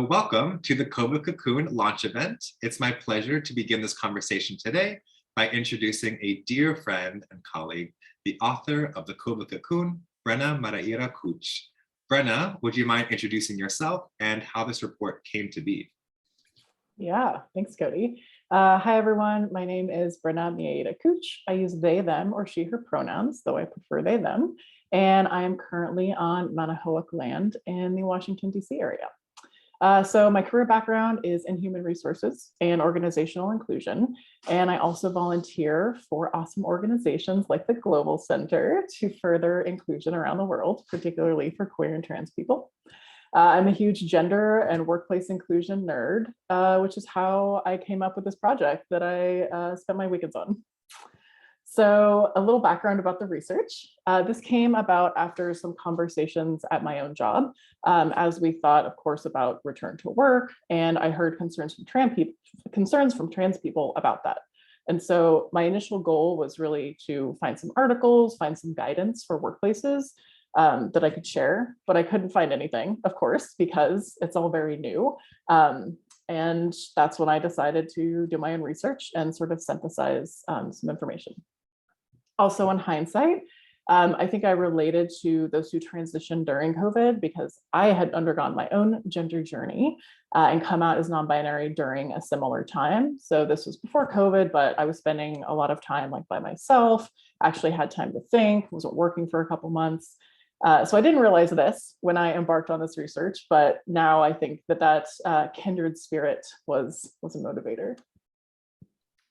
Welcome to the Cocoon launch event. It's my pleasure to begin this conversation today by introducing a dear friend and colleague, the author of the Cocoon, Brenna Maraira Kuch. Brenna, would you mind introducing yourself and how this report came to be? Yeah, thanks, Cody. Hi, everyone. My name is Brenna Maraira Kuch. I use they, them, or she, her pronouns, though I prefer they, them. And I am currently on Manahoac land in the Washington, D.C. area. So my career background is in human resources and organizational inclusion. And I also volunteer for awesome organizations like the Global Center to further inclusion around the world, particularly for queer and trans people. I'm a huge gender and workplace inclusion nerd, which is how I came up with this project that I spent my weekends on. So a little background about the research. This came about after some conversations at my own job, as we thought, of course, about return to work, and I heard concerns from trans people about that. And so my initial goal was really to find some articles, find some guidance for workplaces that I could share, but I couldn't find anything, of course, because it's all very new. And that's when I decided to do my own research and sort of synthesize some information. Also, in hindsight, I think I related to those who transitioned during COVID because I had undergone my own gender journey and come out as non-binary during a similar time. So this was before COVID, but I was spending a lot of time by myself, actually had time to think, wasn't working for a couple months. So I didn't realize this when I embarked on this research, but now I think that kindred spirit was a motivator.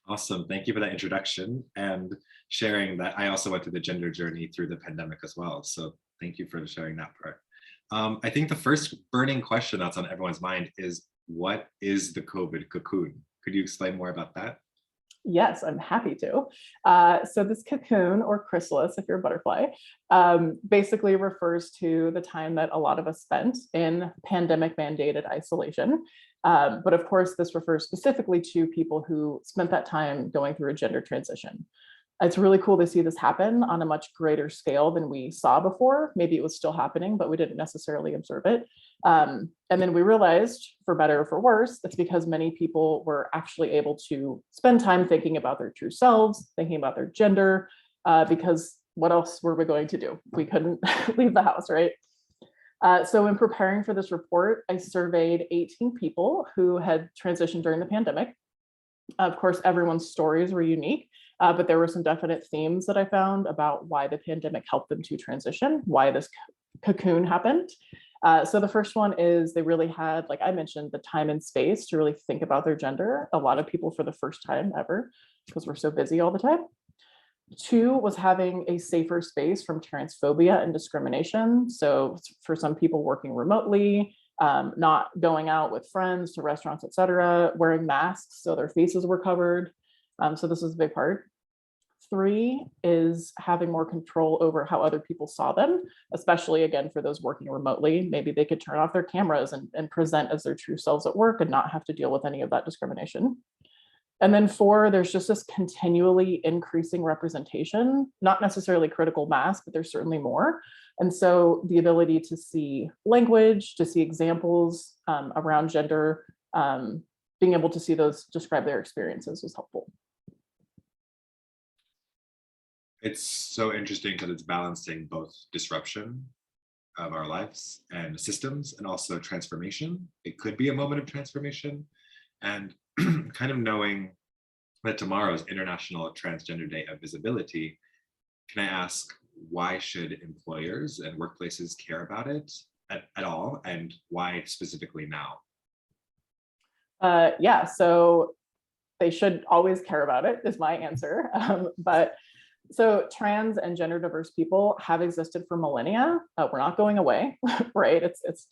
Awesome. Thank you for that introduction and sharing that. I also went through the gender journey through the pandemic as well. So thank you for sharing that part. I think the first burning question that's on everyone's mind is, what is the COVID cocoon? Could you explain more about that? Yes, I'm happy to. So this cocoon, or chrysalis if you're a butterfly, basically refers to the time that a lot of us spent in pandemic mandated isolation. But of course, this refers specifically to people who spent that time going through a gender transition. It's really cool to see this happen on a much greater scale than we saw before. Maybe it was still happening, but we didn't necessarily observe it. And then we realized, for better or for worse, it's because many people were actually able to spend time thinking about their true selves, thinking about their gender, because what else were we going to do? We couldn't leave the house, right? So in preparing for this report, I surveyed 18 people who had transitioned during the pandemic. Of course, everyone's stories were unique, but there were some definite themes that I found about why the pandemic helped them to transition, why this cocoon happened. So the first one is they really had, like I mentioned, the time and space to really think about their gender. A lot of people for the first time ever, because we're so busy all the time. 2 was having a safer space from transphobia and discrimination. So for some people working remotely, not going out with friends to restaurants, et cetera, wearing masks so their faces were covered. So this is a big part. 3 is having more control over how other people saw them, especially again for those working remotely. Maybe they could turn off their cameras and present as their true selves at work and not have to deal with any of that discrimination. And then 4, there's just this continually increasing representation, not necessarily critical mass, but there's certainly more. And so the ability to see language, to see examples around gender, being able to see those describe their experiences was helpful. It's so interesting because it's balancing both disruption of our lives and systems and also transformation. It could be a moment of transformation, and kind of knowing that tomorrow is International Transgender Day of Visibility. Can I ask, why should employers and workplaces care about it at all, and why specifically now? Yeah, so they should always care about it is my answer. So trans and gender diverse people have existed for millennia. We're not going away, right? It's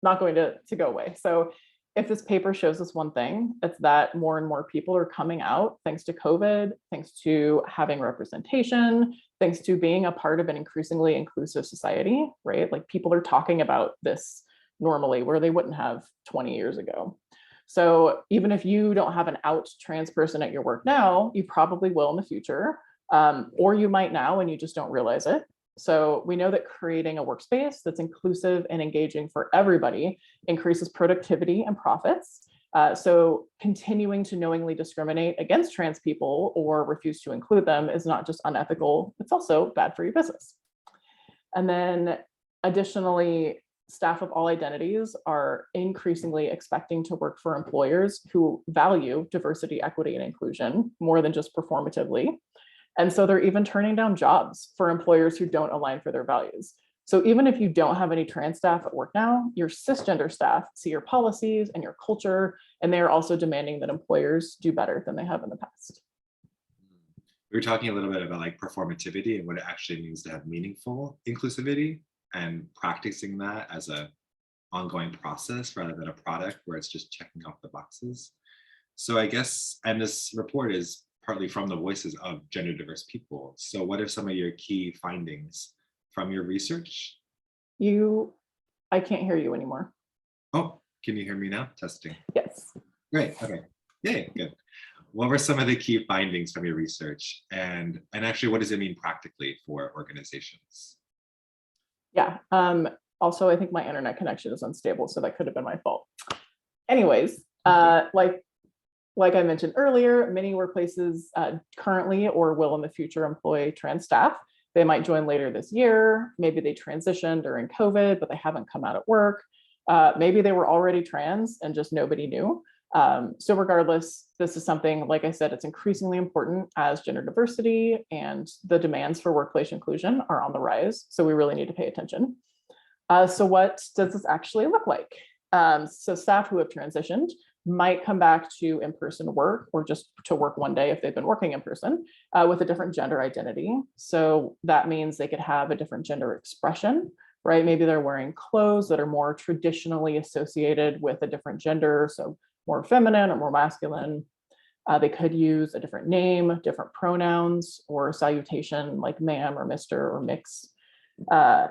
not going to go away. So if this paper shows us one thing, it's that more and more people are coming out thanks to COVID, thanks to having representation, thanks to being a part of an increasingly inclusive society, right? Like people are talking about this normally where they wouldn't have 20 years ago. So even if you don't have an out trans person at your work now, you probably will in the future, or you might now and you just don't realize it. So we know that creating a workspace that's inclusive and engaging for everybody increases productivity and profits. So continuing to knowingly discriminate against trans people or refuse to include them is not just unethical, it's also bad for your business. And then additionally, staff of all identities are increasingly expecting to work for employers who value diversity, equity, and inclusion more than just performatively. And so they're even turning down jobs for employers who don't align for their values. So even if you don't have any trans staff at work now, your cisgender staff see your policies and your culture, and they are also demanding that employers do better than they have in the past. We were talking a little bit about like performativity and what it actually means to have meaningful inclusivity and practicing that as a ongoing process rather than a product where it's just checking off the boxes. So I guess, and this report is partly from the voices of gender diverse people. So what are some of your key findings from your research? I can't hear you anymore. Oh, can you hear me now? Testing. Yes. Great, okay. Yay, good. What were some of the key findings from your research? And actually, what does it mean practically for organizations? Yeah. Also, I think my internet connection is unstable, so that could have been my fault. Anyways, like I mentioned earlier, many workplaces currently or will in the future employ trans staff. They might join later this year. Maybe they transitioned during COVID, but they haven't come out at work. Maybe they were already trans and just nobody knew. So regardless, this is something, like I said, it's increasingly important as gender diversity and the demands for workplace inclusion are on the rise. So we really need to pay attention. So what does this actually look like? So staff who have transitioned might come back to in-person work or just to work one day if they've been working in person with a different gender identity. So that means they could have a different gender expression, right? Maybe they're wearing clothes that are more traditionally associated with a different gender, so more feminine or more masculine. They could use a different name, different pronouns, or salutation like ma'am or Mr. or mix.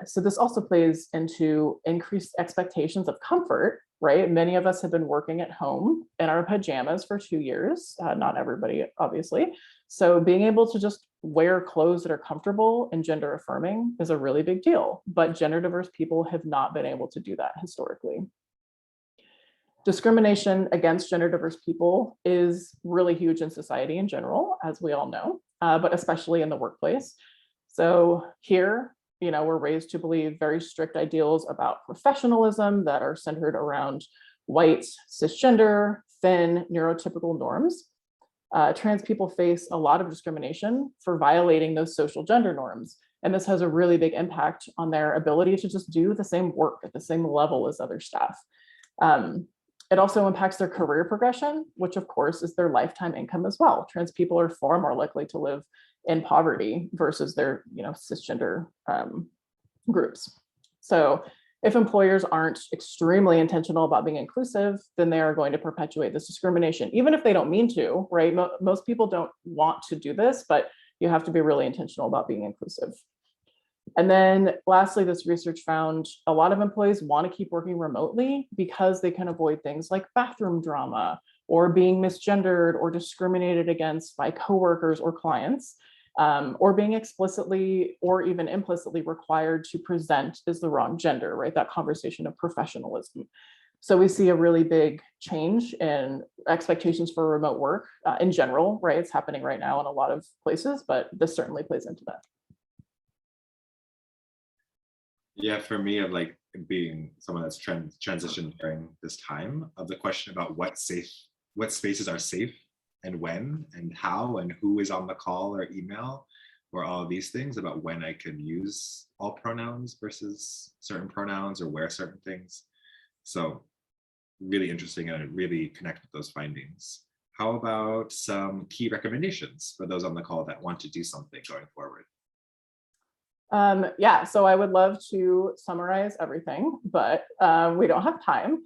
So this also plays into increased expectations of comfort, right? Many of us have been working at home in our pajamas for 2 years, not everybody, obviously. So being able to just wear clothes that are comfortable and gender affirming is a really big deal, but gender diverse people have not been able to do that historically. Discrimination against gender diverse people is really huge in society in general, as we all know, but especially in the workplace. So here, we're raised to believe very strict ideals about professionalism that are centered around white, cisgender, thin, neurotypical norms. Trans people face a lot of discrimination for violating those social gender norms. And this has a really big impact on their ability to just do the same work at the same level as other staff. It also impacts their career progression, which of course is their lifetime income as well. Trans people are far more likely to live in poverty versus their cisgender groups. So if employers aren't extremely intentional about being inclusive, then they are going to perpetuate this discrimination, even if they don't mean to, right? Most people don't want to do this, but you have to be really intentional about being inclusive. And then lastly, this research found a lot of employees want to keep working remotely because they can avoid things like bathroom drama or being misgendered or discriminated against by coworkers or clients, or being explicitly or even implicitly required to present as the wrong gender, right? That conversation of professionalism. So we see a really big change in expectations for remote work in general, right? It's happening right now in a lot of places, but this certainly plays into that. Yeah, for me, of like being someone that's transitioned during this time, of the question about what spaces are safe and when and how and who is on the call or email, or all of these things about when I can use all pronouns versus certain pronouns or wear certain things. So really interesting, and I really connect with those findings. How about some key recommendations for those on the call that want to do something going forward? Yeah, so I would love to summarize everything, but we don't have time.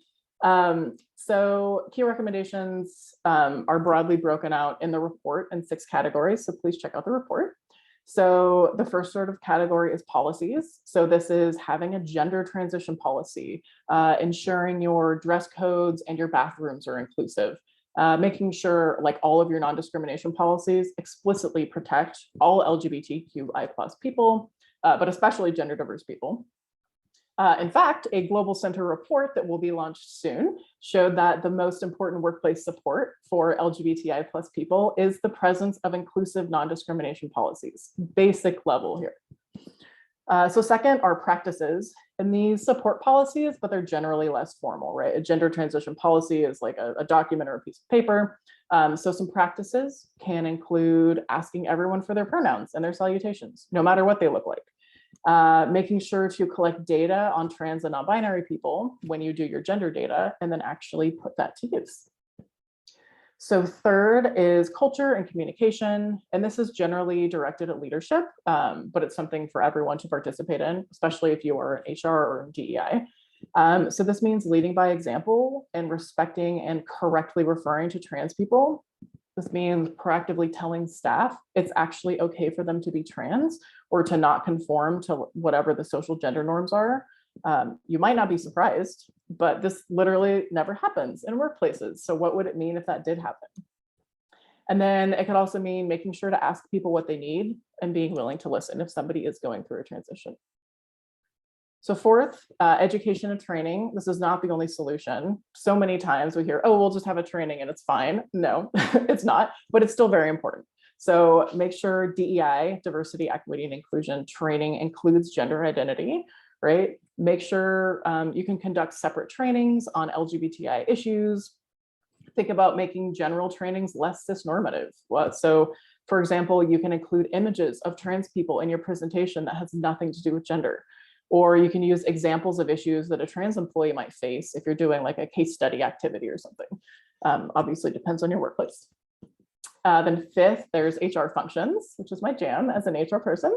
So key recommendations are broadly broken out in the report in 6 categories, so please check out the report. So the first sort of category is policies. So this is having a gender transition policy, ensuring your dress codes and your bathrooms are inclusive, making sure like all of your non-discrimination policies explicitly protect all LGBTQI+ people, but especially gender diverse people. In fact, a Global Center report that will be launched soon showed that the most important workplace support for LGBTI plus people is the presence of inclusive non-discrimination policies, basic level here. So second are practices, and these support policies, but they're generally less formal, right? A gender transition policy is like a document or a piece of paper. So some practices can include asking everyone for their pronouns and their salutations, no matter what they look like. Making sure to collect data on trans and non-binary people when you do your gender data, and then actually put that to use. So third is culture and communication, and this is generally directed at leadership, but it's something for everyone to participate in, especially if you are in HR or in DEI. So this means leading by example and respecting and correctly referring to trans people. This means proactively telling staff it's actually okay for them to be trans or to not conform to whatever the social gender norms are. You might not be surprised, but this literally never happens in workplaces. So what would it mean if that did happen? And then it could also mean making sure to ask people what they need and being willing to listen if somebody is going through a transition. So fourth, education and training. This is not the only solution. So many times we hear, oh, we'll just have a training and it's fine. No, it's not, but it's still very important. So make sure DEI, diversity, equity, and inclusion training includes gender identity, right? Make sure you can conduct separate trainings on LGBTI issues. Think about making general trainings less cisnormative. So for example, you can include images of trans people in your presentation that has nothing to do with gender. Or you can use examples of issues that a trans employee might face if you're doing like a case study activity or something. Obviously depends on your workplace. Then fifth, there's HR functions, which is my jam as an HR person.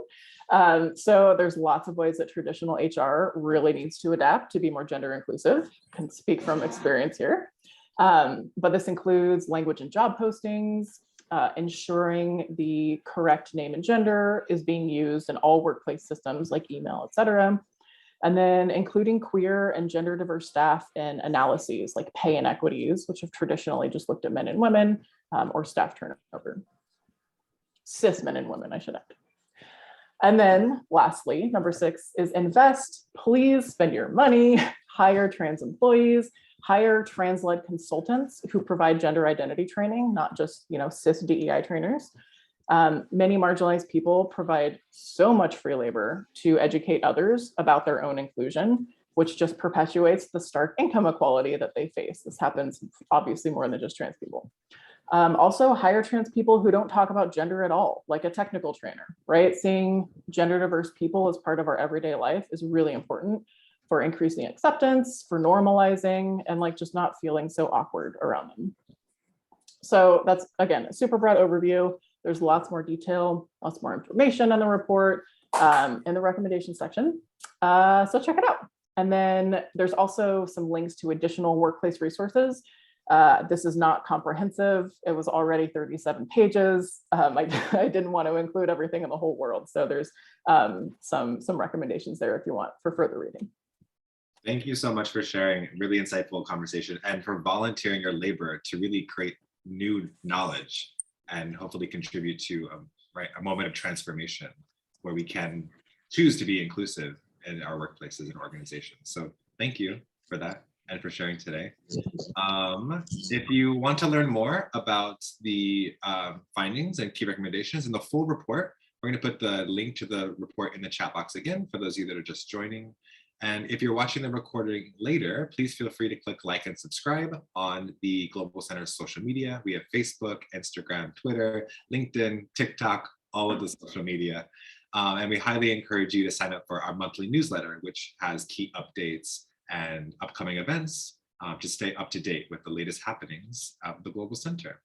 So there's lots of ways that traditional HR really needs to adapt to be more gender inclusive. I can speak from experience here. But this includes language and job postings, ensuring the correct name and gender is being used in all workplace systems like email, et cetera. And then including queer and gender diverse staff in analyses like pay inequities, which have traditionally just looked at men and women, or staff turnover. Cis men and women, I should add. And then lastly, number 6 is invest. Please spend your money, hire trans employees, hire trans-led consultants who provide gender identity training, not just cis DEI trainers. Many marginalized people provide so much free labor to educate others about their own inclusion, which just perpetuates the stark income inequality that they face. This happens obviously more than just trans people. Also hire trans people who don't talk about gender at all, like a technical trainer, right? Seeing gender diverse people as part of our everyday life is really important for increasing acceptance, for normalizing, and like just not feeling so awkward around them. So that's, again, a super broad overview. There's lots more detail, lots more information on the report in the recommendation section. So check it out. And then there's also some links to additional workplace resources. This is not comprehensive. It was already 37 pages. I didn't want to include everything in the whole world. So there's some recommendations there if you want for further reading. Thank you so much for sharing really insightful conversation and for volunteering your labor to really create new knowledge and hopefully contribute to a moment of transformation where we can choose to be inclusive in our workplaces and organizations. So thank you for that and for sharing today. If you want to learn more about the findings and key recommendations in the full report, we're going to put the link to the report in the chat box again for those of you that are just joining. And if you're watching the recording later, please feel free to click like and subscribe on the Global Center's social media. We have Facebook, Instagram, Twitter, LinkedIn, TikTok, all of the social media. And we highly encourage you to sign up for our monthly newsletter, which has key updates and upcoming events to stay up to date with the latest happenings of the Global Center.